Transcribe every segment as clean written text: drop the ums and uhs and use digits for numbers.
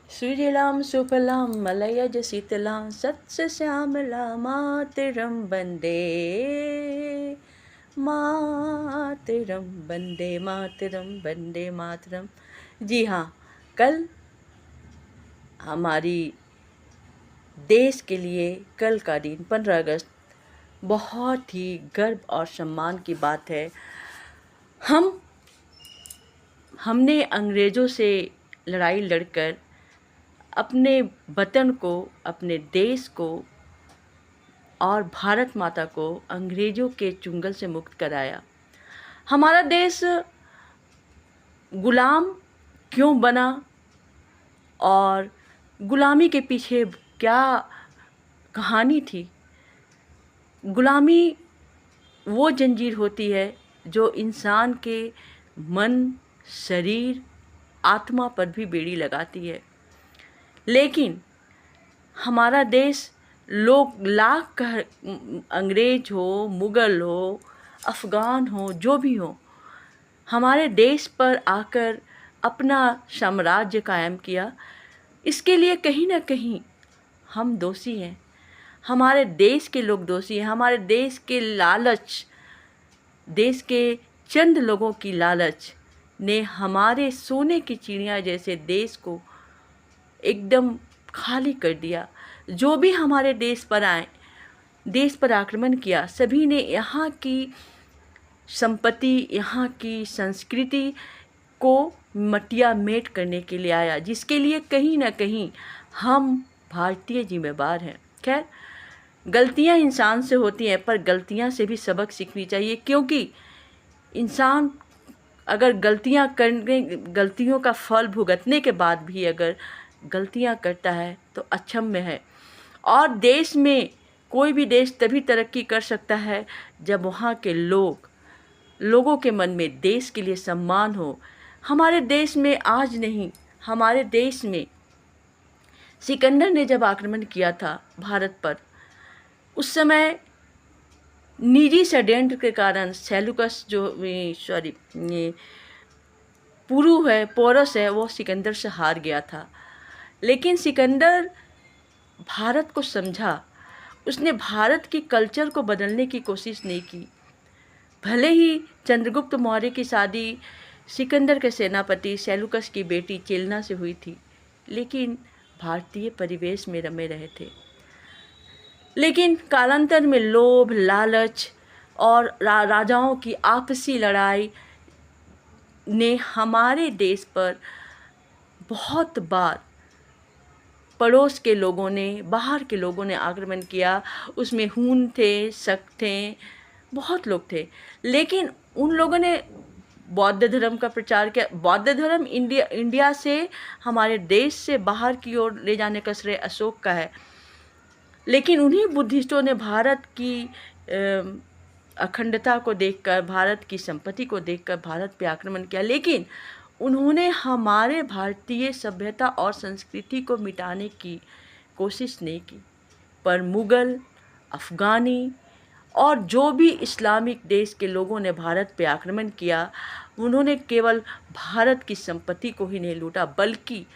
सुजलां सुफलां मलयज शीतलां सत्स्यश्यामलां मातरं वन्दे मातरं वन्दे मातरं वन्दे मातरम। जी हाँ, कल हमारी देश के लिए कल का दिन 15 अगस्त बहुत ही गर्व और सम्मान की बात है। हमने अंग्रेज़ों से लड़ाई लड़कर अपने वतन को, अपने देश को और भारत माता को अंग्रेज़ों के चुंगल से मुक्त कराया। हमारा देश गुलाम क्यों बना और गुलामी के पीछे क्या कहानी थी? गुलामी वो जंजीर होती है जो इंसान के मन, शरीर, आत्मा पर भी बेड़ी लगाती है। लेकिन हमारा देश लोग लाख अंग्रेज हो, मुग़ल हो, अफ़गान हो, जो भी हो, हमारे देश पर आकर अपना साम्राज्य कायम किया। इसके लिए कहीं ना कहीं हम दोषी हैं, हमारे देश के लोग दोषी हैं। हमारे देश के लालच, देश के चंद लोगों की लालच ने हमारे सोने की चिड़िया जैसे देश को एकदम खाली कर दिया। जो भी हमारे देश पर आए, देश पर आक्रमण किया, सभी ने यहाँ की संपत्ति, यहाँ की संस्कृति को मटिया मेट करने के लिए आया, जिसके लिए कहीं ना कहीं हम भारतीय जिम्मेदार हैं। खैर, गलतियाँ इंसान से होती हैं, पर गलतियाँ से भी सबक सीखनी चाहिए, क्योंकि इंसान अगर गलतियों का फल भुगतने के बाद भी अगर गलतियां करता है तो अक्षम्य है। और देश में कोई भी देश तभी तरक्की कर सकता है जब वहाँ के लोगों के मन में देश के लिए सम्मान हो। हमारे देश में आज नहीं, हमारे देश में सिकंदर ने जब आक्रमण किया था भारत पर, उस समय निजी षड्यंत्र के कारण सेल्यूकस पोरस है, वो सिकंदर से हार गया था। लेकिन सिकंदर भारत को समझा, उसने भारत की कल्चर को बदलने की कोशिश नहीं की। भले ही चंद्रगुप्त मौर्य की शादी सिकंदर के सेनापति सेल्यूकस की बेटी चेलना से हुई थी, लेकिन भारतीय परिवेश में रमे रहे थे। लेकिन कालांतर में लोभ, लालच और राजाओं की आपसी लड़ाई ने हमारे देश पर बहुत बार पड़ोस के लोगों ने, बाहर के लोगों ने आक्रमण किया। उसमें हून थे, शक थे, बहुत लोग थे। लेकिन उन लोगों ने बौद्ध धर्म का प्रचार किया। बौद्ध धर्म इंडिया से, हमारे देश से बाहर की ओर ले जाने का श्रेय अशोक का है। लेकिन उन्हीं बुद्धिस्टों ने भारत की अखंडता को देखकर, भारत की संपत्ति को देखकर भारत पे आक्रमण किया। लेकिन उन्होंने हमारे भारतीय सभ्यता और संस्कृति को मिटाने की कोशिश नहीं की, पर मुग़ल, अफ़गानी और जो भी इस्लामिक देश के लोगों ने भारत पे आक्रमण किया, उन्होंने केवल भारत की संपत्ति को ही नहीं लूटा, बल्कि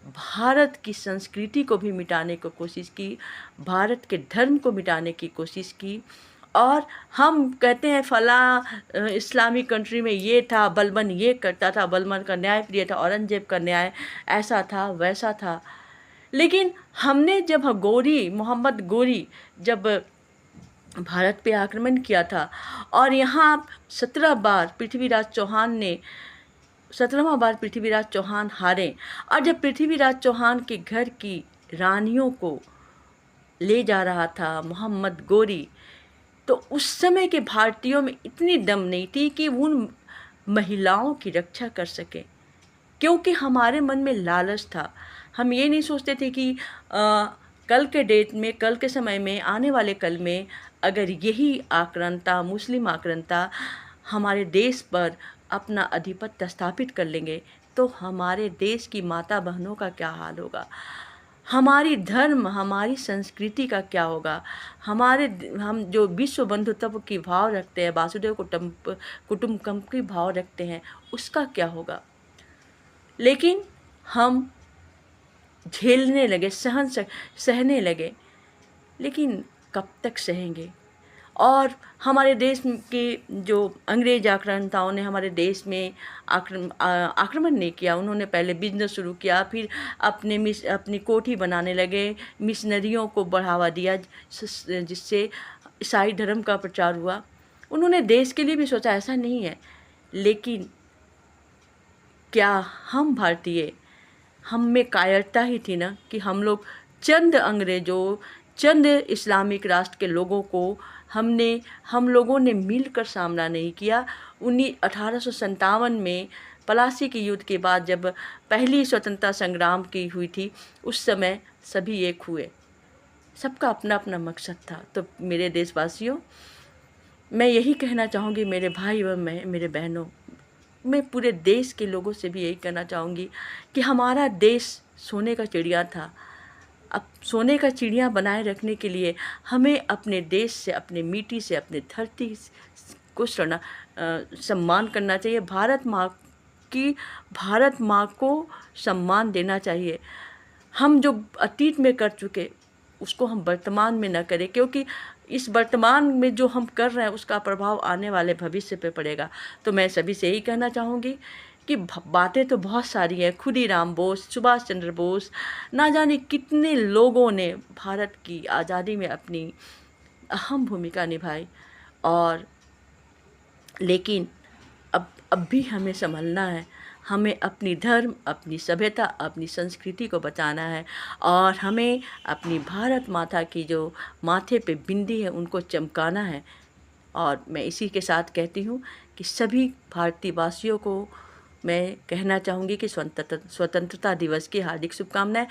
भारत की संस्कृति को भी मिटाने की कोशिश की, भारत के धर्म को मिटाने की कोशिश की। और हम कहते हैं फला इस्लामिक कंट्री में ये था, बलबन ये करता था, बलबन का न्याय प्रिय था, औरंगजेब का न्याय ऐसा था, वैसा था। लेकिन हमने जब मोहम्मद गोरी जब भारत पे आक्रमण किया था और यहाँ 17 बार पृथ्वीराज चौहान हारे, और जब पृथ्वीराज चौहान के घर की रानियों को ले जा रहा था मोहम्मद गोरी, तो उस समय के भारतीयों में इतनी दम नहीं थी कि उन महिलाओं की रक्षा कर सके, क्योंकि हमारे मन में लालच था। हम ये नहीं सोचते थे कि कल के समय में, आने वाले कल में अगर यही आक्रांता, मुस्लिम आक्रांता हमारे देश पर अपना आधिपत्य स्थापित कर लेंगे तो हमारे देश की माता बहनों का क्या हाल होगा, हमारी धर्म, हमारी संस्कृति का क्या होगा, हम जो विश्व बंधुत्व की भाव रखते हैं, वासुदेव कुटुंबकम की भाव रखते हैं, उसका क्या होगा। लेकिन हम झेलने लगे, सहने लगे, लेकिन कब तक सहेंगे। और हमारे देश के जो अंग्रेज आक्रांताओं ने हमारे देश में आक्रमण नहीं किया, उन्होंने पहले बिजनेस शुरू किया, फिर अपनी कोठी बनाने लगे, मिशनरियों को बढ़ावा दिया, जिससे ईसाई धर्म का प्रचार हुआ। उन्होंने देश के लिए भी सोचा, ऐसा नहीं है, लेकिन क्या हम भारतीय, हम में कायरता ही थी ना कि हम लोग चंद अंग्रेज़ों, चंद इस्लामिक राष्ट्र के लोगों को हम लोगों ने मिलकर सामना नहीं किया। 1857 में पलासी के युद्ध के बाद जब पहली स्वतंत्रता संग्राम की हुई थी, उस समय सभी एक हुए, सबका अपना अपना मकसद था। तो मेरे देशवासियों, मैं यही कहना चाहूँगी, मेरे भाई व मेरे बहनों, मैं पूरे देश के लोगों से भी यही कहना चाहूँगी कि हमारा देश सोने का चिड़िया था। अब सोने का चिड़िया बनाए रखने के लिए हमें अपने देश से, अपने मिट्टी से, अपने धरती को सम्मान करना चाहिए। भारत माँ को सम्मान देना चाहिए। हम जो अतीत में कर चुके उसको हम वर्तमान में न करें, क्योंकि इस वर्तमान में जो हम कर रहे हैं उसका प्रभाव आने वाले भविष्य पे पड़ेगा। तो मैं सभी से यही कहना चाहूँगी कि बातें तो बहुत सारी हैं। खुदीराम बोस, सुभाष चंद्र बोस, ना जाने कितने लोगों ने भारत की आज़ादी में अपनी अहम भूमिका निभाई, और लेकिन अब भी हमें संभलना है। हमें अपनी धर्म, अपनी सभ्यता, अपनी संस्कृति को बचाना है, और हमें अपनी भारत माता की जो माथे पे बिंदी है उनको चमकाना है। और मैं इसी के साथ कहती हूँ कि सभी भारतीय वासियों को मैं कहना चाहूँगी कि स्वतंत्रता दिवस की हार्दिक शुभकामनाएं।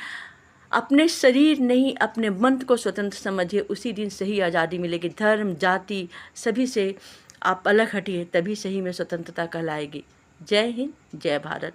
अपने शरीर नहीं, अपने मन को स्वतंत्र समझिए, उसी दिन सही आज़ादी मिलेगी। धर्म, जाति सभी से आप अलग हटिए, तभी सही में स्वतंत्रता कहलाएगी। जय हिंद, जय भारत।